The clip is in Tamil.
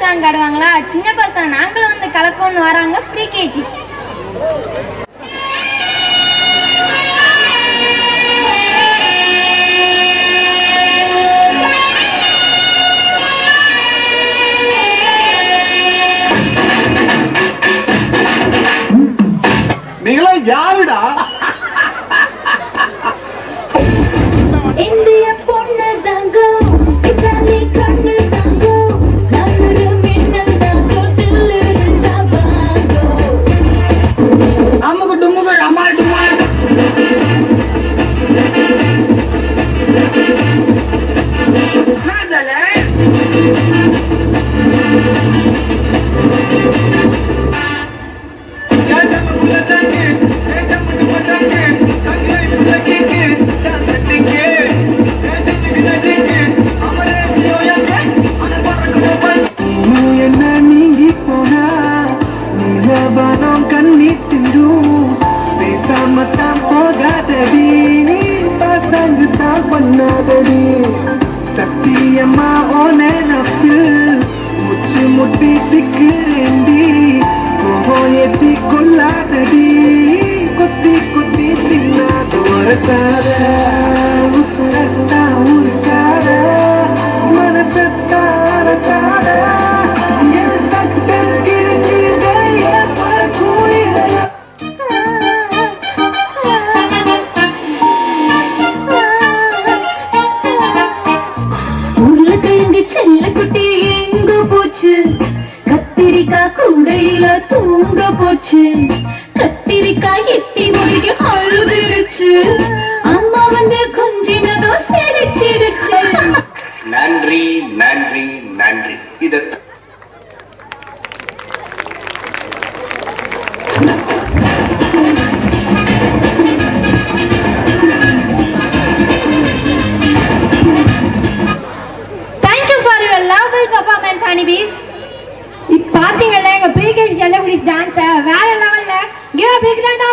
பசங்க ஆடுவாங்களா, சின்ன பசங்க நாங்களும் வந்து கலக்கம்னு வராங்க ப்ரீகேஜி. நீங்களா யாருடா? இந்திய பொண்ணு தாங்கோ, இத்தாலி கண்ணு தாங்கோ, நாங்களு மின்னல் தாங்கோ, தில்லுருண்டா பாங்கோ. அம்முக்கு டும்முக்கு அம்மாள் டும்மாள். என்ன நீங்கி போனா நீலவானம் கண்ணீர் சிந்தும், பேசாம தான் போகாதடி, பசங்க தான் பண்ணாதடி. சத்தியம்மா ஓனே நப்பில் முச்சு முட்டி திக்குறேண்டி, கோபம் ஏத்தி கொல்லாதடி, கொத்தி கொத்தி தின்னாத வரசாத உசுரத்தா ஊருக்கார மனசத்தா அரசாத என் சட்டம் கிழக்கிதே என் பறக்கூலிதே. உருளைக்கிழங்கு செல்ல குட்டி எங்க போச்சு, கத்திரிக்காய் கூடையில தூங்க போச்சு, கத்திரிக்காய் எட்டி முறைக்கு அழுதுருச்சு, அம்மா வந்து கொஞ்சினதோ சிரிச்சிடுச்சு. நன்றி நன்றி நன்றி. இது thank you for your lovely performance honeybees. பாத்தீங்கல்ல எங்க ப்ரீகேஜி செல்லகுடிஸ் டான்ஸ் வேற லெவல்ல. Give a big round